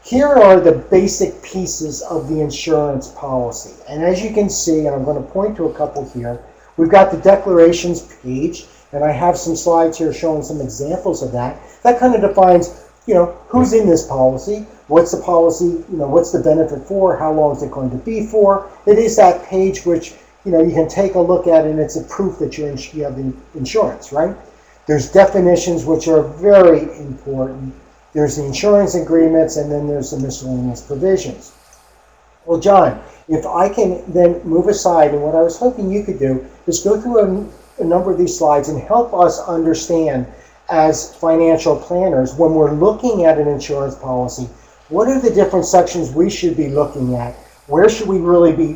Here are the basic pieces of the insurance policy. And as you can see, and I'm going to point to a couple here, we've got the declarations page, and I have some slides here showing some examples of that. That kind of defines, who's in this policy, what's the policy, what's the benefit for, how long is it going to be for. It is that page which, you can take a look at, and it's a proof that you have the insurance, right? There's definitions which are very important. There's the insurance agreements, and then there's the miscellaneous provisions. Well, John, if I can then move aside, and what I was hoping you could do is go through a number of these slides and help us understand as financial planners, when we're looking at an insurance policy, what are the different sections we should be looking at? Where should we really be,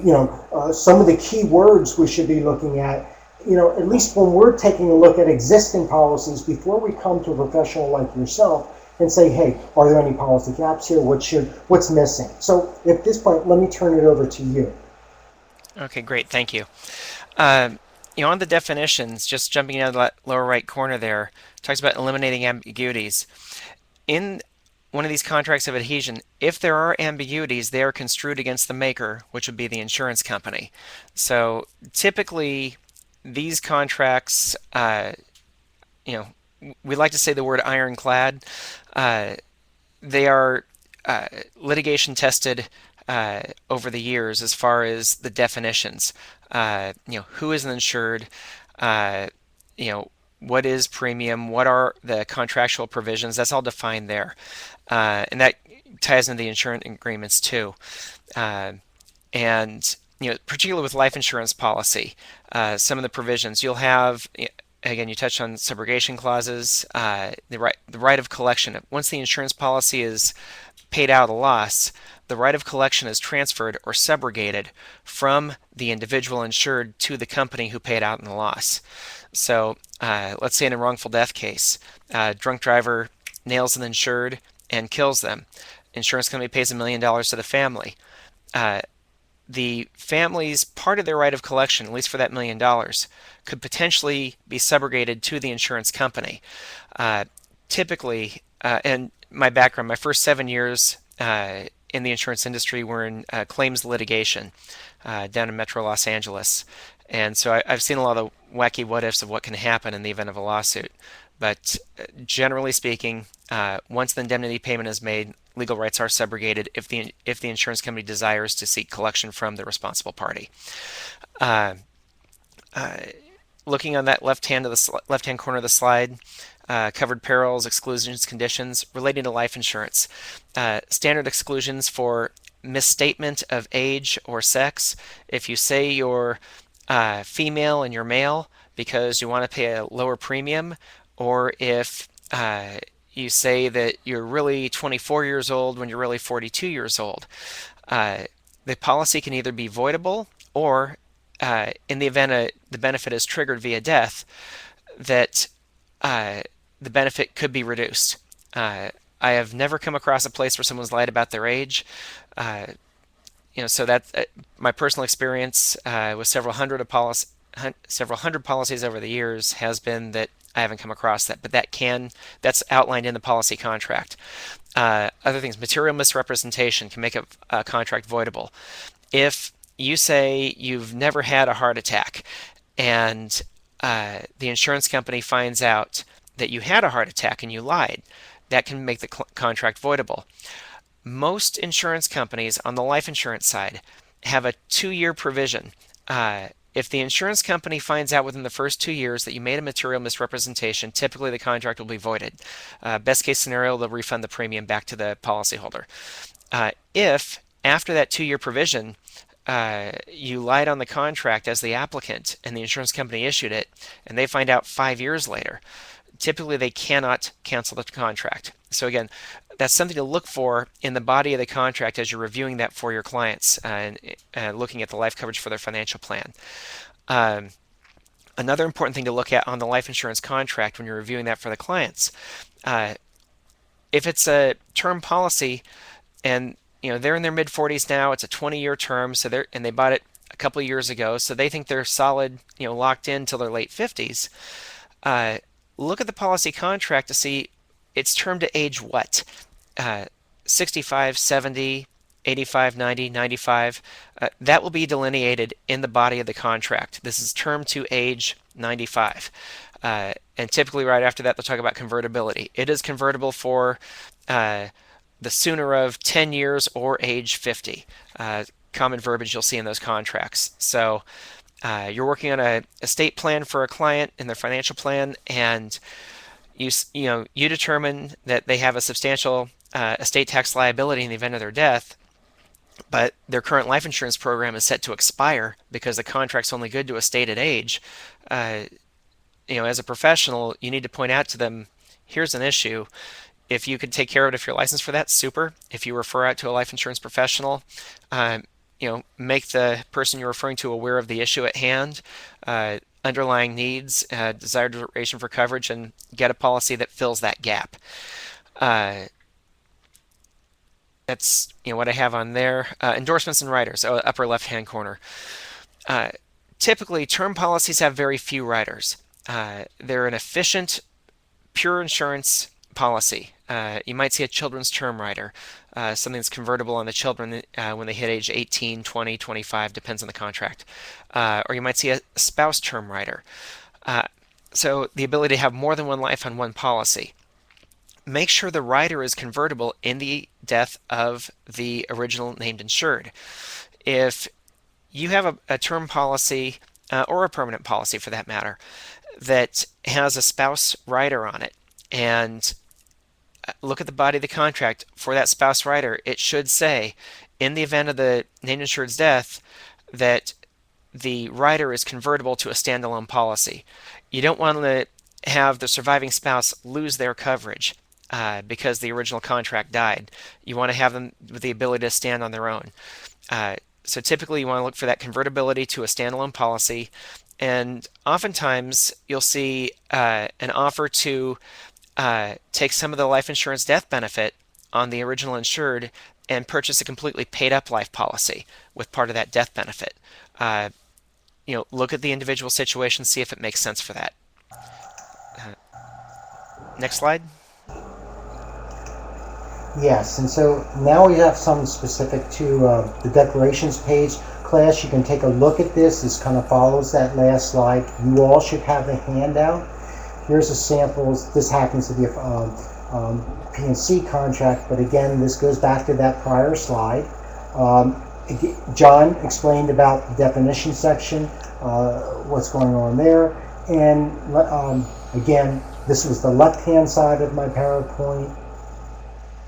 some of the key words we should be looking at, at least when we're taking a look at existing policies before we come to a professional like yourself and say, hey, are there any policy gaps here? What's missing? So at this point, let me turn it over to you. Okay, great. Thank you. On the definitions, just jumping down to the lower right corner there, talks about eliminating ambiguities. In one of these contracts of adhesion, if there are ambiguities, they are construed against the maker, which would be the insurance company. So typically, these contracts, we like to say the word ironclad. They are litigation tested over the years as far as the definitions. Who is an insured? What is premium? What are the contractual provisions? That's all defined there, and that ties into the insurance agreements too. And particularly with life insurance policy, some of the provisions you'll have. Again, you touched on subrogation clauses, the right of collection. Once the insurance policy is paid out a loss, the right of collection is transferred or subrogated from the individual insured to the company who paid out in the loss. So let's say in a wrongful death case, drunk driver nails an insured and kills them. Insurance company pays $1 million to the family. The family's part of their right of collection, at least for that $1 million, could potentially be subrogated to the insurance company. Typically, and my background, my first 7 years in the insurance industry were in claims litigation down in Metro Los Angeles. And so I've seen a lot of the wacky what ifs of what can happen in the event of a lawsuit. But generally speaking, once the indemnity payment is made, legal rights are subrogated if the insurance company desires to seek collection from the responsible party. Looking on that left-hand corner of the slide, covered perils, exclusions, conditions relating to life insurance. Standard exclusions for misstatement of age or sex. If you say you're female and you're male because you want to pay a lower premium, or if you say that you're really 24 years old when you're really 42 years old, the policy can either be voidable or, in the event the benefit is triggered via death, that the benefit could be reduced. I have never come across a place where someone's lied about their age. So that's my personal experience with several hundred policies over the years has been that I haven't come across that, but that's outlined in the policy contract. Other things, material misrepresentation can make a contract voidable. If you say you've never had a heart attack and the insurance company finds out that you had a heart attack and you lied, that can make the contract voidable. Most insurance companies on the life insurance side have a 2-year provision. If the insurance company finds out within the first 2 years that you made a material misrepresentation, typically the contract will be voided. Best case scenario, they'll refund the premium back to the policyholder. If after that 2-year provision, you lied on the contract as the applicant and the insurance company issued it, and they find out 5 years later, typically they cannot cancel the contract. So again, that's something to look for in the body of the contract as you're reviewing that for your clients and looking at the life coverage for their financial plan. Another important thing to look at on the life insurance contract when you're reviewing that for the clients, if it's a term policy and they're in their mid 40s now, it's a 20-year term, so they bought it a couple of years ago, so they think they're solid, locked in till their late 50s. Look at the policy contract to see it's termed to age what. 65, 70, 85, 90, 95, that will be delineated in the body of the contract. This is term to age 95. And typically, right after that, they'll talk about convertibility. It is convertible for the sooner of 10 years or age 50. Common verbiage you'll see in those contracts. So you're working on a estate plan for a client in their financial plan, and you determine that they have a substantial estate tax liability in the event of their death, but their current life insurance program is set to expire because the contract's only good to a stated age. Uh, as a professional, you need to point out to them, here's an issue. If you could take care of it if you're licensed for that, super. If you refer out to a life insurance professional, um, make the person you're referring to aware of the issue at hand, underlying needs, desired duration for coverage, and get a policy that fills that gap. Uh, that's what I have on there. Endorsements and riders, upper left-hand corner. Uh, Typically, term policies have very few riders. They're an efficient, pure insurance policy. You might see a children's term rider, something that's convertible on the children when they hit age 18, 20, 25, depends on the contract. Or you might see a spouse term rider. So the ability to have more than one life on one policy. Make sure the rider is convertible in the death of the original named insured. If you have a term policy, or a permanent policy for that matter, that has a spouse rider on it, and look at the body of the contract for that spouse rider, it should say, in the event of the named insured's death, that the rider is convertible to a standalone policy. You don't want to have the surviving spouse lose their coverage because the original contract died. You want to have them with the ability to stand on their own. So typically you want to look for that convertibility to a standalone policy, and oftentimes you'll see an offer to take some of the life insurance death benefit on the original insured and purchase a completely paid up life policy with part of that death benefit. Look at the individual situation, see if it makes sense for that. Next slide. Yes, and so now we have something specific to the declarations page. Class, you can take a look at this. This kind of follows that last slide. You all should have a handout. Here's a sample. This happens to be a P&C contract, but again, this goes back to that prior slide. John explained about the definition section, what's going on there, and again, this was the left-hand side of my PowerPoint,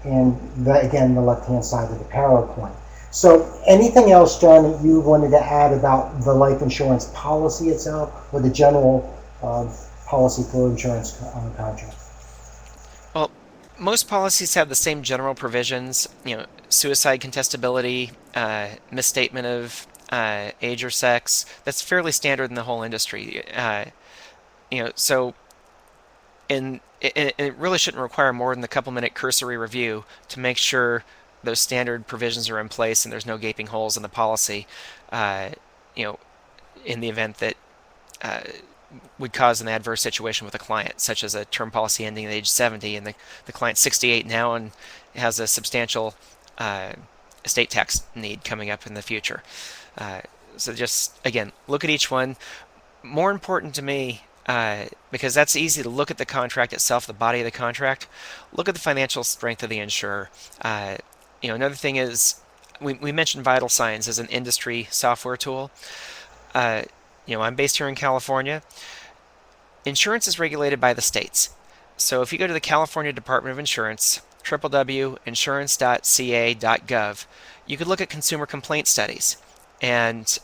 and again, the left-hand side of the PowerPoint. So anything else, John, that you wanted to add about the life insurance policy itself, or the general policy for insurance contract? Well, most policies have the same general provisions, suicide contestability, misstatement of age or sex. That's fairly standard in the whole industry. So it really shouldn't require more than a couple-minute cursory review to make sure those standard provisions are in place and there's no gaping holes in the policy, in the event that would cause an adverse situation with a client, such as a term policy ending at age 70 and the client's 68 now and has a substantial estate tax need coming up in the future. So just, again, look at each one. More important to me, because that's easy to look at the contract itself, the body of the contract, look at the financial strength of the insurer. Another thing is, we mentioned Vital Signs as an industry software tool. I'm based here in California. Insurance is regulated by the states. So if you go to the California Department of Insurance, www.insurance.ca.gov, you could look at consumer complaint studies. And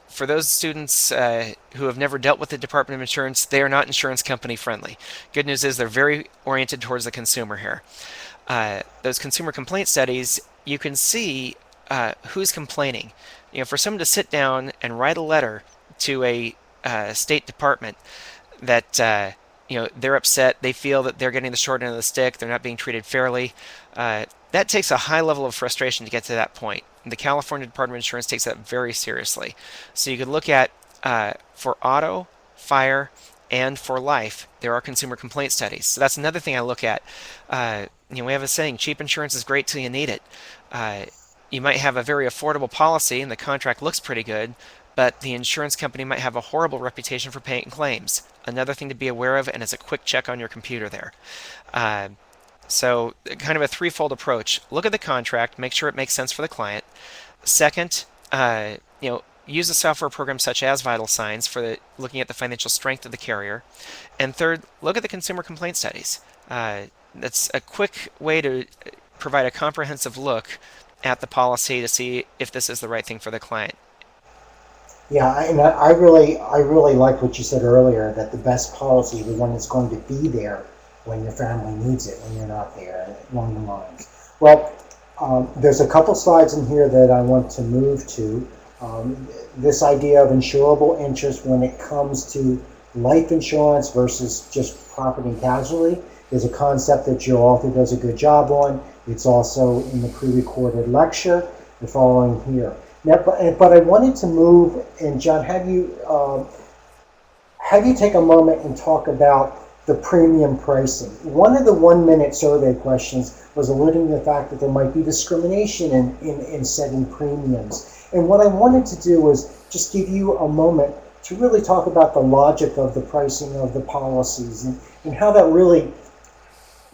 for those students who have never dealt with the Department of Insurance, they are not insurance company friendly. Good news is they're very oriented towards the consumer here. Those consumer complaint studies, you can see who's complaining. For someone to sit down and write a letter to a state department that they're upset, they feel that they're getting the short end of the stick, they're not being treated fairly, that takes a high level of frustration to get to that point. The California Department of Insurance takes that very seriously. So you could look at, for auto, fire, and for life, there are consumer complaint studies. So that's another thing I look at. we have a saying, cheap insurance is great till you need it. Uh, you might have a very affordable policy and the contract looks pretty good, but the insurance company might have a horrible reputation for paying claims. Another thing to be aware of, and it's a quick check on your computer there. Uh, so, kind of a threefold approach. Look at the contract, make sure it makes sense for the client. Second, use a software program such as Vital Signs for looking at the financial strength of the carrier. And third, look at the consumer complaint studies. That's a quick way to provide a comprehensive look at the policy to see if this is the right thing for the client. Yeah, and I really like what you said earlier, that the best policy, the one that's going to be there when your family needs it, when you're not there, along the lines. Well, there's a couple slides in here that I want to move to. This idea of insurable interest when it comes to life insurance versus just property and casualty is a concept that your author does a good job on. It's also in the pre-recorded lecture. The following here. Now, but I wanted to move, and John, have you take a moment and talk about the premium pricing? One of the 1-minute survey questions was alluding to the fact that there might be discrimination in setting premiums. And what I wanted to do was just give you a moment to really talk about the logic of the pricing of the policies and how that really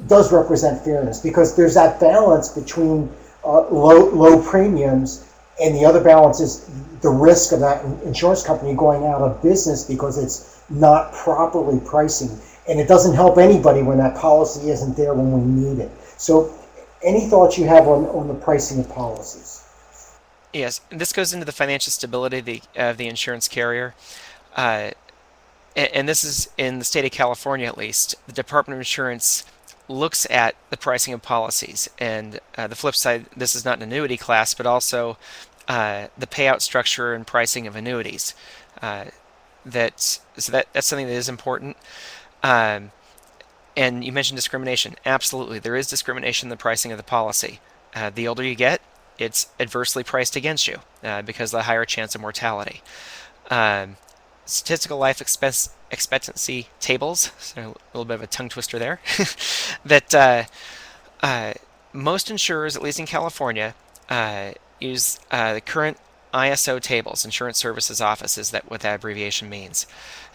does represent fairness, because there's that balance between low premiums, and the other balance is the risk of that insurance company going out of business because it's not properly pricing. And it doesn't help anybody when that policy isn't there when we need it. So any thoughts you have on the pricing of policies? Yes, this goes into the financial stability of the insurance carrier. And this is in the state of California, at least. The Department of Insurance looks at the pricing of policies. And the flip side, this is not an annuity class, but also the payout structure and pricing of annuities. That's something that is important. And you mentioned discrimination. Absolutely, there is discrimination in the pricing of the policy. The older you get, it's adversely priced against you because of the higher chance of mortality. Statistical life expectancy tables, so a little bit of a tongue twister there, that most insurers, at least in California, use the current ISO tables, Insurance Services Office is what that abbreviation means.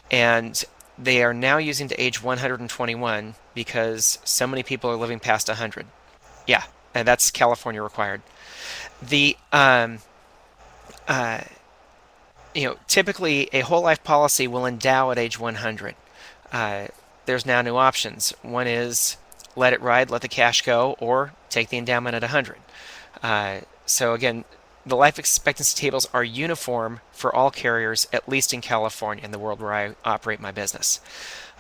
And they are now using to age 121 because so many people are living past 100. Yeah, and that's California required. The typically a whole life policy will endow at age 100. There's now new options. One is let it ride, let the cash go, or take the endowment at 100. So again, the life expectancy tables are uniform for all carriers, at least in California, in the world where I operate my business.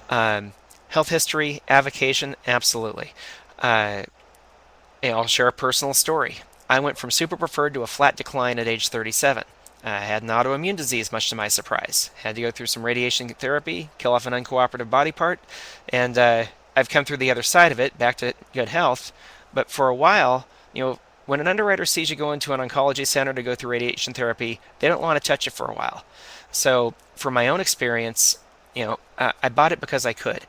Health history, avocation, absolutely. I'll share a personal story. I went from super preferred to a flat decline at age 37. I had an autoimmune disease, much to my surprise. Had to go through some radiation therapy, kill off an uncooperative body part, and I've come through the other side of it, back to good health. But for a while, when an underwriter sees you go into an oncology center to go through radiation therapy, they don't want to touch you for a while. So, from my own experience, I bought it because I could.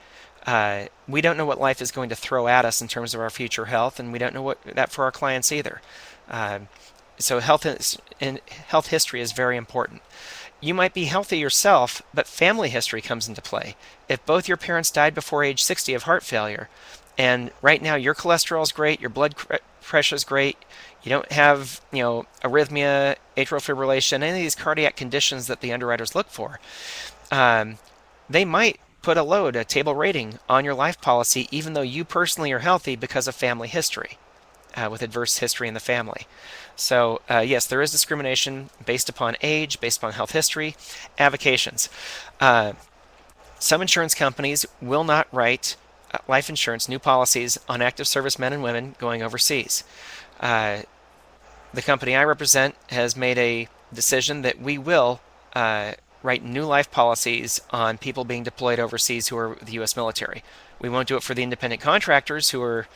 We don't know what life is going to throw at us in terms of our future health, and we don't know that for our clients either. So health history is very important. You might be healthy yourself, but family history comes into play. If both your parents died before age 60 of heart failure, and right now your cholesterol is great, your blood pressure is great, you don't have, arrhythmia, atrial fibrillation, any of these cardiac conditions that the underwriters look for, they might put a table rating on your life policy, even though you personally are healthy because of family history, with adverse history in the family. So yes, there is discrimination based upon age, based upon health history, avocations. Some insurance companies will not write life insurance, new policies on active service men and women going overseas. The company I represent has made a decision that we will write new life policies on people being deployed overseas who are the U.S. military. We won't do it for the independent contractors who are,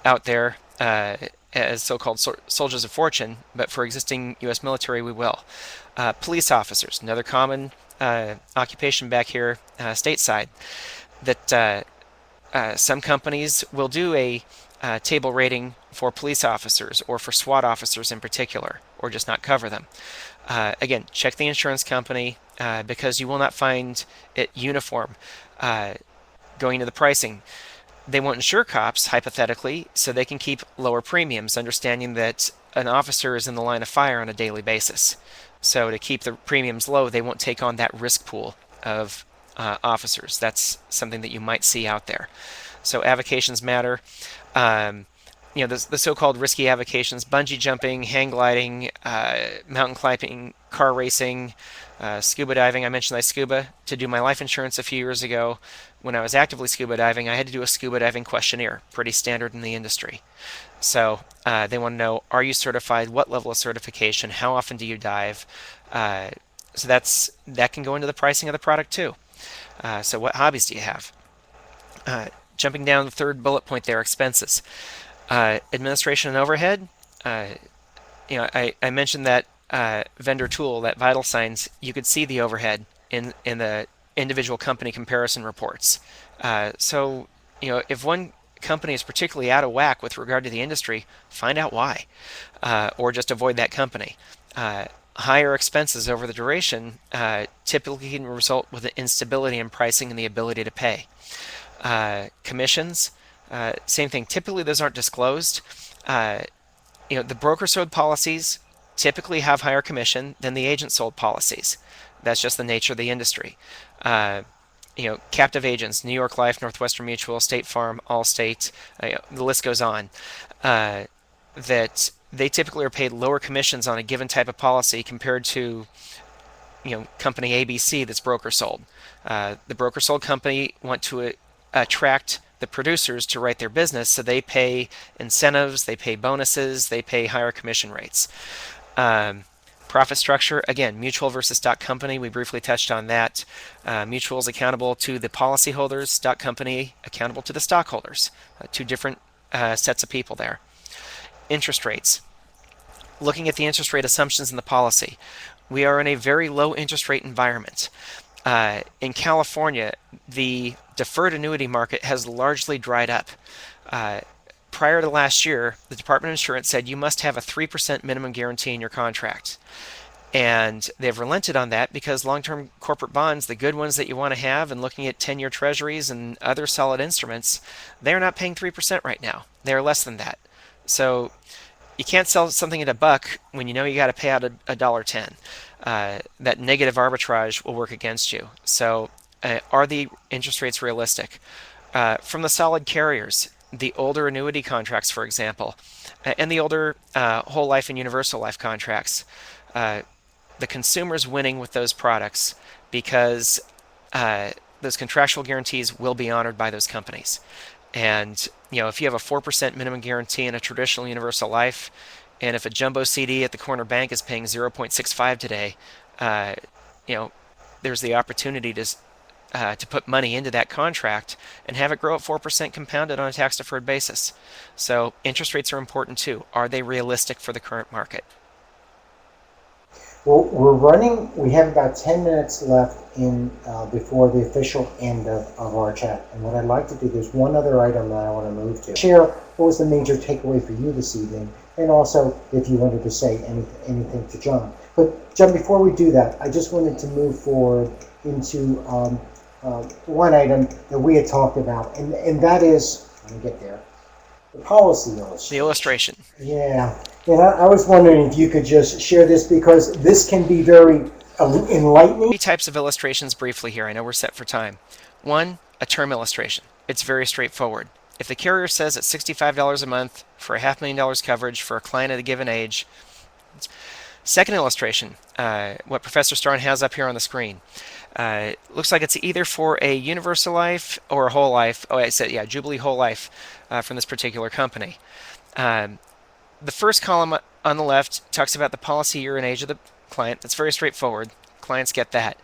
out there as so-called soldiers of fortune, but for existing U.S. military, we will. Police officers, another common occupation back here stateside, that some companies will do a table rating for police officers or for SWAT officers in particular, or just not cover them. Again, check the insurance company because you will not find it uniform going to the pricing. They won't insure cops, hypothetically, so they can keep lower premiums, understanding that an officer is in the line of fire on a daily basis. So to keep the premiums low, they won't take on that risk pool of officers. That's something that you might see out there. So avocations matter. The so-called risky avocations: bungee jumping, hang gliding, mountain climbing, car racing, scuba diving. I mentioned I scuba to do my life insurance a few years ago. When I was actively scuba diving, I had to do a scuba diving questionnaire, pretty standard in the industry. So they want to know, are you certified? What level of certification? How often do you dive? So that can go into the pricing of the product too. So what hobbies do you have? Jumping down the third bullet point there, expenses. Administration and overhead. I mentioned that vendor tool, that Vital Signs. You could see the overhead in the individual company comparison reports. So if one company is particularly out of whack with regard to the industry, find out why, or just avoid that company. Higher expenses over the duration typically can result with an instability in pricing and the ability to pay. Commissions, same thing. Typically, those aren't disclosed. The broker sold policies typically have higher commission than the agent sold policies. That's just the nature of the industry. Captive agents, New York Life, Northwestern Mutual, State Farm, Allstate, the list goes on, that they typically are paid lower commissions on a given type of policy compared to company ABC that's broker sold. The broker sold company want to attract the producers to write their business, so they pay incentives, they pay bonuses, they pay higher commission rates. Profit structure, again, mutual versus stock company. We briefly touched on that. Mutual is accountable to the policyholders, stock company accountable to the stockholders. Two different sets of people there. Interest rates. Looking at the interest rate assumptions in the policy, we are in a very low interest rate environment. In California, the deferred annuity market has largely dried up. Prior to last year, the Department of Insurance said you must have a 3% minimum guarantee in your contract. And they've relented on that because long-term corporate bonds, the good ones that you want to have, and looking at 10-year treasuries and other solid instruments, they're not paying 3% right now. They're less than that. So you can't sell something at $1 when you know you got to pay out $1.10. That negative arbitrage will work against you. So are the interest rates realistic? From the solid carriers, the older annuity contracts, for example, and the older whole life and universal life contracts, the consumer's winning with those products because those contractual guarantees will be honored by those companies. And if you have a 4% minimum guarantee in a traditional universal life, and if a jumbo CD at the corner bank is paying 0.65 today, there's the opportunity to put money into that contract and have it grow at 4% compounded on a tax-deferred basis. So interest rates are important too. Are they realistic for the current market? Well, we have about 10 minutes left before the official end of our chat. And what I'd like to do, there's one other item that I want to move to. Share what was the major takeaway for you this evening, and also if you wanted to say anything to John. But John, before we do that, I just wanted to move forward into one item that we had talked about, and that is, let me get there, the policy illustration. The illustration. Yeah. And I was wondering if you could just share this, because this can be very enlightening. 3 types of illustrations briefly here. I know we're set for time. 1, a term illustration. It's very straightforward. If the carrier says it's $65 a month for $500,000 coverage for a client at a given age. Second illustration, what Professor Starn has up here on the screen. Looks like it's either for a universal life or a whole life. Oh, I said, yeah, Jubilee Whole Life from this particular company. The first column on the left talks about the policy year and age of the client. That's very straightforward. Clients get that.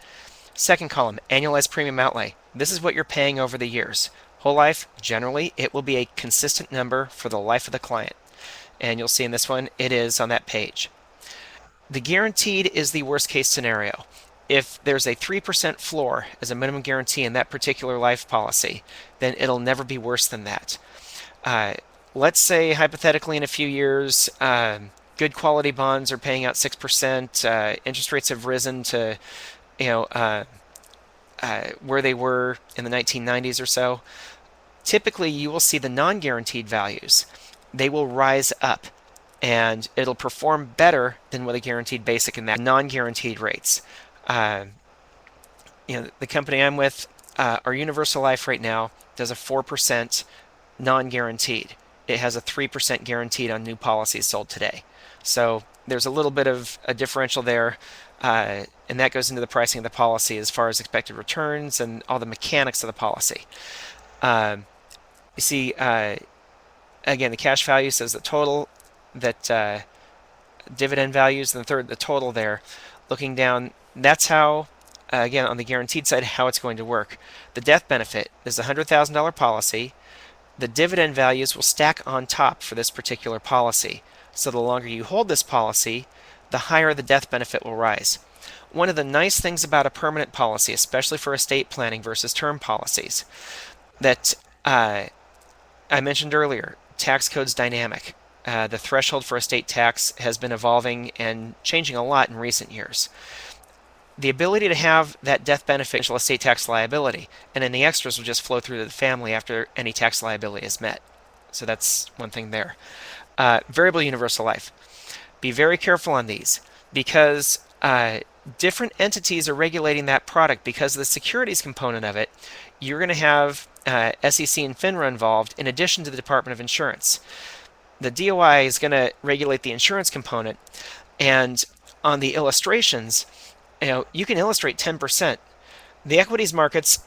Second column, annualized premium outlay. This is what you're paying over the years. Whole life, generally, it will be a consistent number for the life of the client. And you'll see in this one, it is on that page. The guaranteed is the worst case scenario. If there's a 3% floor as a minimum guarantee in that particular life policy, then it'll never be worse than that. let's say hypothetically in a few years, good quality bonds are paying out 6%. Interest rates have risen to you know where they were in the 1990s or so. Typically, you will see the non-guaranteed values. They will rise up, and it'll perform better than what a guaranteed basic and non-guaranteed rates. Uh, the company I'm with, our Universal Life right now does a 4% non-guaranteed. It has a 3% guaranteed on new policies sold today. So there's a little bit of a differential there, and that goes into the pricing of the policy as far as expected returns and all the mechanics of the policy. You see, again, the cash value says the total, that dividend values, and the third, the total there. Looking down, that's how, again, on the guaranteed side, how it's going to work. The death benefit is a $100,000 policy. The dividend values will stack on top for this particular policy. So the longer you hold this policy, the higher the death benefit will rise. One of the nice things about a permanent policy, especially for estate planning versus term policies, that I mentioned earlier, tax code's dynamic. The threshold for estate tax has been evolving and changing a lot in recent years. The ability to have that death benefit estate tax liability, and then the extras will just flow through to the family after any tax liability is met. So that's one thing there. Variable universal life. Be very careful on these because different entities are regulating that product because of the securities component of it. You're going to have SEC and FINRA involved in addition to the Department of Insurance. The DOI is going to regulate the insurance component, and on the illustrations, you can illustrate 10%. The equities markets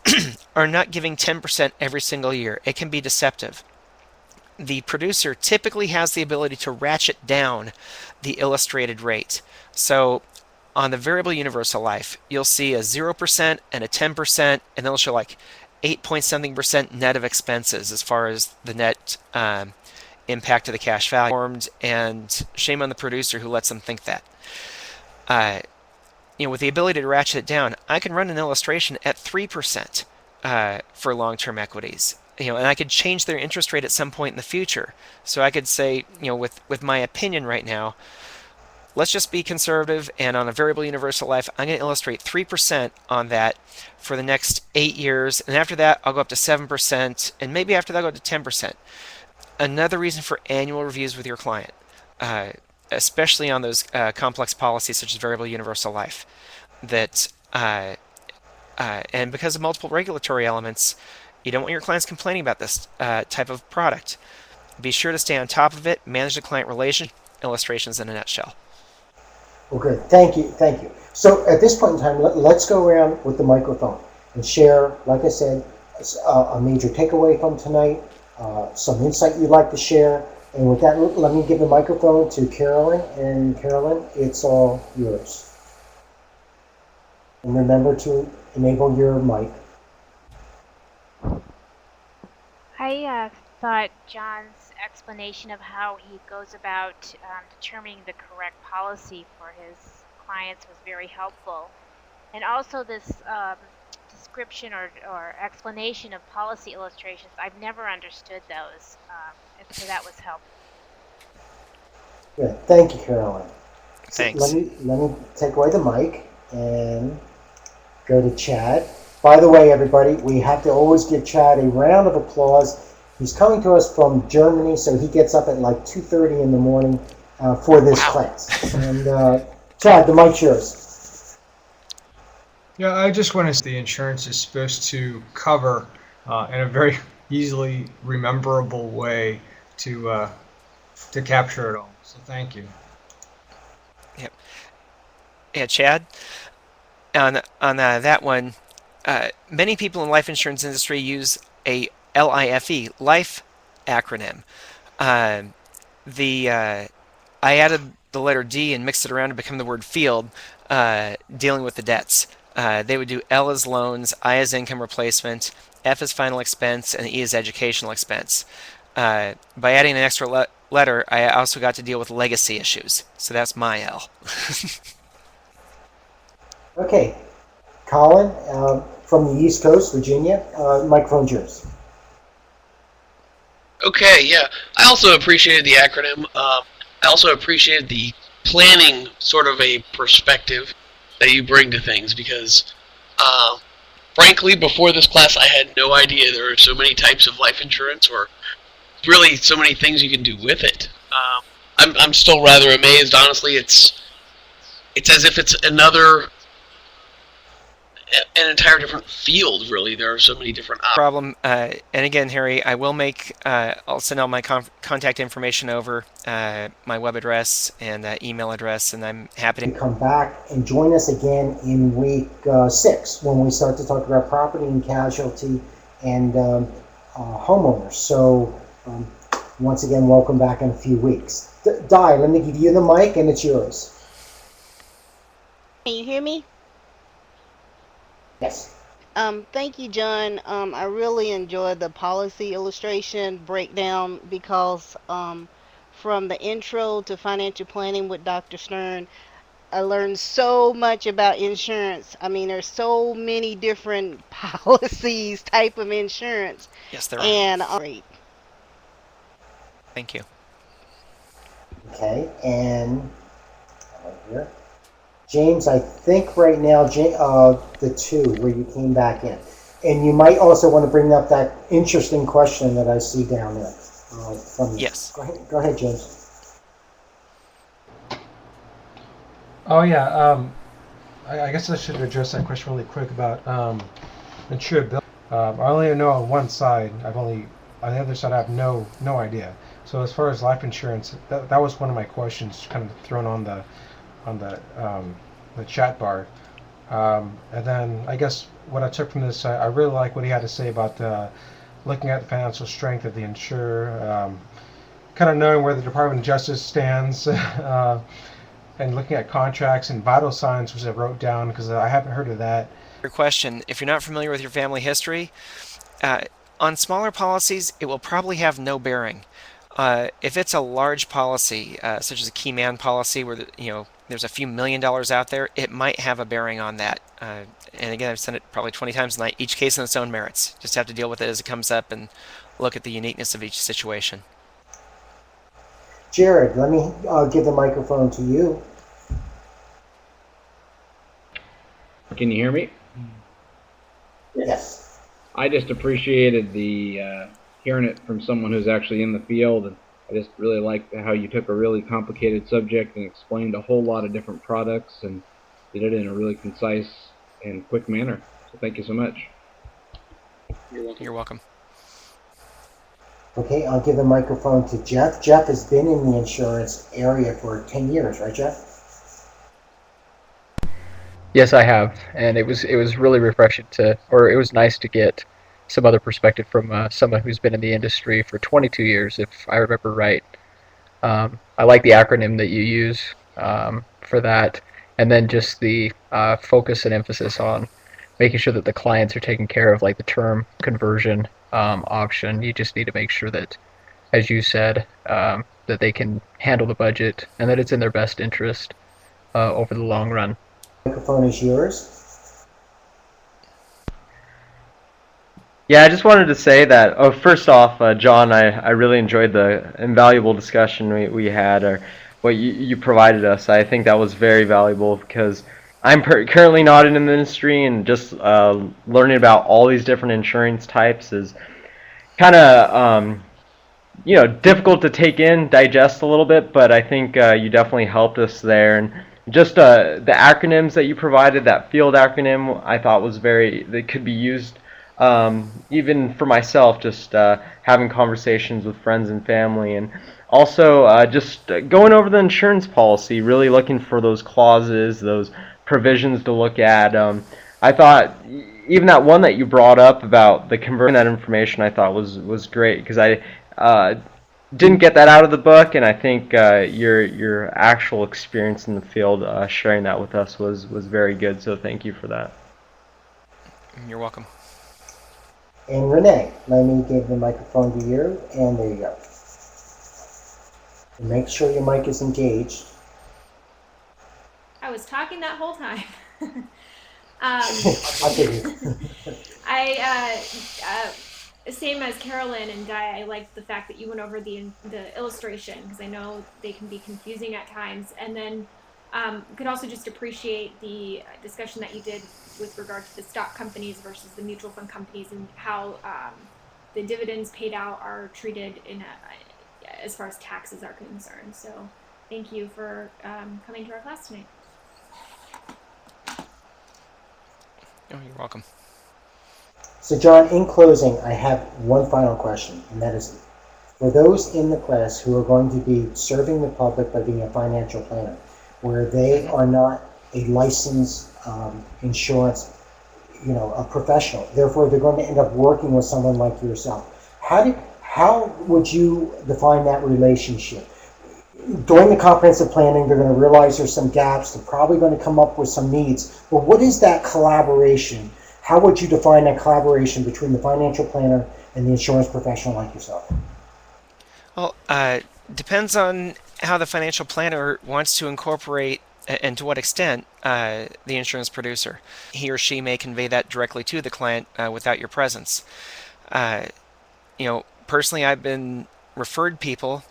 are not giving 10% every single year. It can be deceptive. The producer typically has the ability to ratchet down the illustrated rate. So on the variable universal life, you'll see a 0% and a 10%, and then it'll show like 8 point something percent net of expenses as far as the net impact of the cash value. And shame on the producer who lets them think that. With the ability to ratchet it down, I can run an illustration at 3% for long-term equities. And I could change their interest rate at some point in the future. So I could say, with my opinion right now, let's just be conservative, and on a variable universal life, I'm going to illustrate 3% on that for the next 8 years, and after that, I'll go up to 7%, and maybe after that, I'll go to 10%. Another reason for annual reviews with your client, especially on those complex policies such as variable universal life, that and because of multiple regulatory elements, you don't want your clients complaining about this type of product. Be sure to stay on top of it, manage the client relationship. Illustrations in a nutshell. Okay, thank you. So at this point in time, let's go around with the microphone and share, like I said, a major takeaway from tonight, some insight you'd like to share. And with that, let me give the microphone to Carolyn. And Carolyn, it's all yours. And remember to enable your mic. I thought John's explanation of how he goes about determining the correct policy for his clients was very helpful. And also this description or explanation of policy illustrations, I've never understood those, and so that was helpful. Good. Thank you, Carolyn. Thanks. So let me take away the mic and go to Chad. By the way, everybody, we have to always give Chad a round of applause. He's coming to us from Germany, so he gets up at like 2:30 in the morning for this class. And Chad, the mic's yours. Yeah, I just want to say the insurance is supposed to cover in a very easily rememberable way to capture it all. So thank you. Yep. Yeah, Chad, on that one, many people in the life insurance industry use a LIFE, life acronym. I added the letter D and mixed it around to become the word field, dealing with the debts. They would do L as loans, I as income replacement, F as final expense, and E as educational expense. By adding an extra letter, I also got to deal with legacy issues. So that's my L. Okay. Colin, from the East Coast, Virginia, microphone's yours. Okay, yeah. I also appreciated the acronym. I also appreciated the planning sort of a perspective that you bring to things because, frankly, before this class, I had no idea there were so many types of life insurance or really so many things you can do with it. I'm still rather amazed, honestly. It's as if it's an entire different field, really. There are so many different options. Problem. And again, Harry, I will I'll send all my contact information over, my web address and email address, and I'm happy to come back and join us again in week 6 when we start to talk about property and casualty and homeowners. So once again, welcome back in a few weeks. Di, let me give you the mic and it's yours. Can you hear me? Yes. Thank you, John. I really enjoyed the policy illustration breakdown because from the intro to financial planning with Dr. Stern, I learned so much about insurance. I mean, there's so many different policies, type of insurance, Yes, there are. and great. Thank you. Okay, and right here. James, I think right now, the 2 where you came back in. And you might also want to bring up that interesting question that I see down there. From Yes. Go ahead, James. Oh yeah, I guess I should address that question really quick about insurability. I only know on one side. On the other side, I have no idea. So as far as life insurance, that was one of my questions, kind of thrown on the chat bar. And then I guess what I took from this, I really like what he had to say about looking at the financial strength of the insurer, kind of knowing where the Department of Justice stands, and looking at contracts and vital signs, which I wrote down because I haven't heard of that. Your question, if you're not familiar with your family history, on smaller policies, it will probably have no bearing. If it's a large policy, such as a key man policy, where there's a few $1 million out there, it might have a bearing on that. And again, I've said it probably 20 times tonight. Each case in its own merits. Just have to deal with it as it comes up and look at the uniqueness of each situation. Jared, let me give the microphone to you. Can you hear me? Yes. I just appreciated the hearing it from someone who's actually in the field, and I just really liked how you took a really complicated subject and explained a whole lot of different products and did it in a really concise and quick manner. So thank you so much. You're welcome. Okay, I'll give the microphone to Jeff. Jeff has been in the insurance area for 10 years, right, Jeff? Yes, I have, and it was really refreshing it was nice to get some other perspective from someone who's been in the industry for 22 years, if I remember right. I like the acronym that you use for that, and then just the focus and emphasis on making sure that the clients are taken care of, like the term conversion option. You just need to make sure that, as you said, that they can handle the budget and that it's in their best interest over the long run. The microphone is yours. Yeah, I just wanted to say that, first off, John, I really enjoyed the invaluable discussion we had, or what you provided us. I think that was very valuable because I'm currently not in the industry, and just learning about all these different insurance types is kind of, difficult to take in, digest a little bit, but I think you definitely helped us there. And just the acronyms that you provided, that field acronym, I thought was that could be used even for myself, just having conversations with friends and family, and also just going over the insurance policy, really looking for those clauses, those provisions to look at. I thought even that one that you brought up about the converting that information, I thought was great, because I didn't get that out of the book, and I think your actual experience in the field, sharing that with us was very good, so thank you for that. You're welcome. And Renee, let me give the microphone to you, and there you go. And make sure your mic is engaged. I was talking that whole time. I figured. same as Carolyn and Guy, I liked the fact that you went over the illustration, because I know they can be confusing at times. And then could also just appreciate the discussion that you did with regard to the stock companies versus the mutual fund companies, and how the dividends paid out are treated as far as taxes are concerned. So thank you for coming to our class tonight. Oh, you're welcome. So John, in closing, I have one final question, and that is, for those in the class who are going to be serving the public by being a financial planner, where they are not a licensed insurance, a professional, therefore they're going to end up working with someone like yourself. How would you define that relationship? During the comprehensive planning, they're going to realize there's some gaps. They're probably going to come up with some needs. But what is that collaboration? How would you define that collaboration between the financial planner and the insurance professional like yourself? Well, depends on how the financial planner wants to incorporate and to what extent the insurance producer. He or she may convey that directly to the client without your presence. Personally, I've been referred people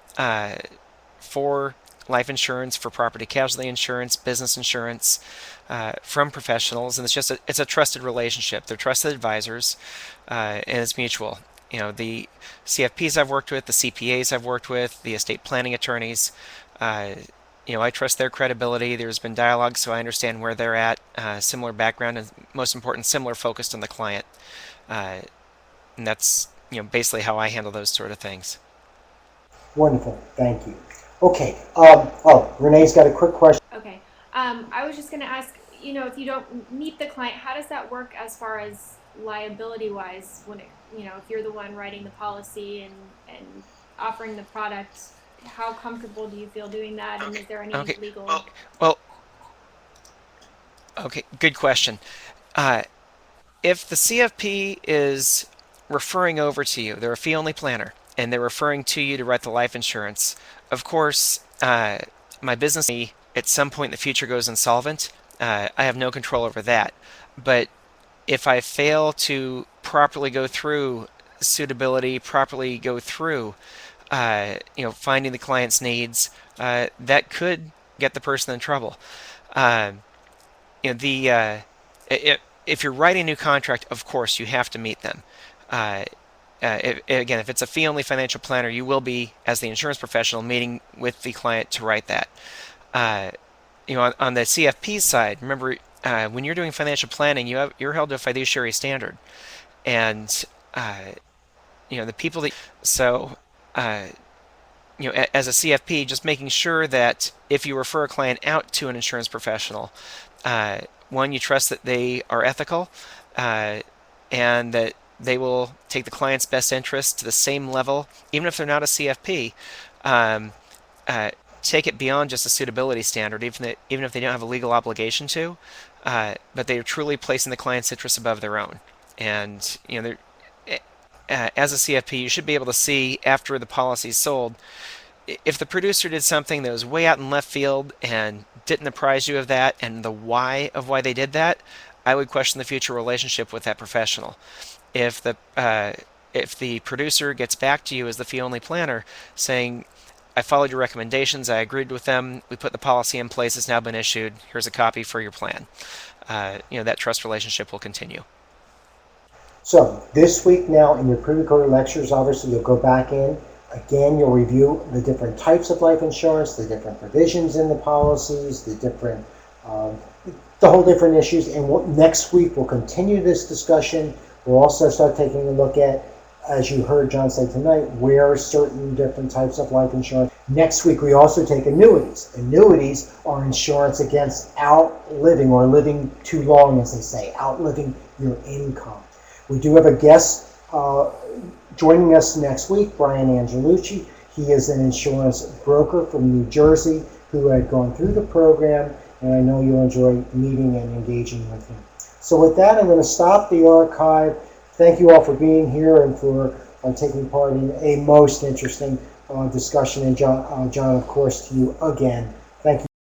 for life insurance, for property casualty insurance, business insurance from professionals, and it's a trusted relationship. They're trusted advisors, and it's mutual. The CFPs I've worked with, the CPAs I've worked with, the estate planning attorneys, I trust their credibility. There's been dialogue, so I understand where they're at, similar background, and most important, similar focused on the client. And that's basically how I handle those sort of things. Wonderful, thank you. Okay. Renee's got a quick question. Okay. I was just going to ask, if you don't meet the client, how does that work as far as liability-wise? When if you're the one writing the policy and offering the product, how comfortable do you feel doing that? And is there any legal? Well, okay, good question. If the CFP is referring over to you, they're a fee-only planner, and they're referring to you to write the life insurance. Of course, my business at some point in the future goes insolvent. I have no control over that. But if I fail to properly go through suitability, properly go through, finding the client's needs, that could get the person in trouble. If you're writing a new contract, of course, you have to meet them. If it's a fee-only financial planner, you will be, as the insurance professional, meeting with the client to write that. On the CFP side, remember, when you're doing financial planning, you're held to a fiduciary standard, and the people that as a CFP, just making sure that if you refer a client out to an insurance professional, one, you trust that they are ethical, and that they will take the client's best interest to the same level, even if they're not a CFP. Take it beyond just a suitability standard, even if they don't have a legal obligation to, but they are truly placing the client's interests above their own. And as a CFP, you should be able to see after the policy is sold, if the producer did something that was way out in left field and didn't apprise you of that and the why of why they did that, I would question the future relationship with that professional. If the producer gets back to you as the fee-only planner saying, I followed your recommendations, I agreed with them, we put the policy in place, it's now been issued, here's a copy for your plan. That trust relationship will continue. So this week now in your pre-recorded lectures, obviously you'll go back in. Again, you'll review the different types of life insurance, the different provisions in the policies, the whole different issues. And next week we'll continue this discussion. We'll also start taking a look at, as you heard John say tonight, where certain different types of life insurance. Next week we also take annuities. Annuities are insurance against outliving, or living too long, as they say, outliving your income. We do have a guest joining us next week, Brian Angelucci. He is an insurance broker from New Jersey who had gone through the program, and I know you'll enjoy meeting and engaging with him. So with that, I'm going to stop the archive. Thank you all for being here and for taking part in a most interesting discussion. And John, of course, to you again. Thank you.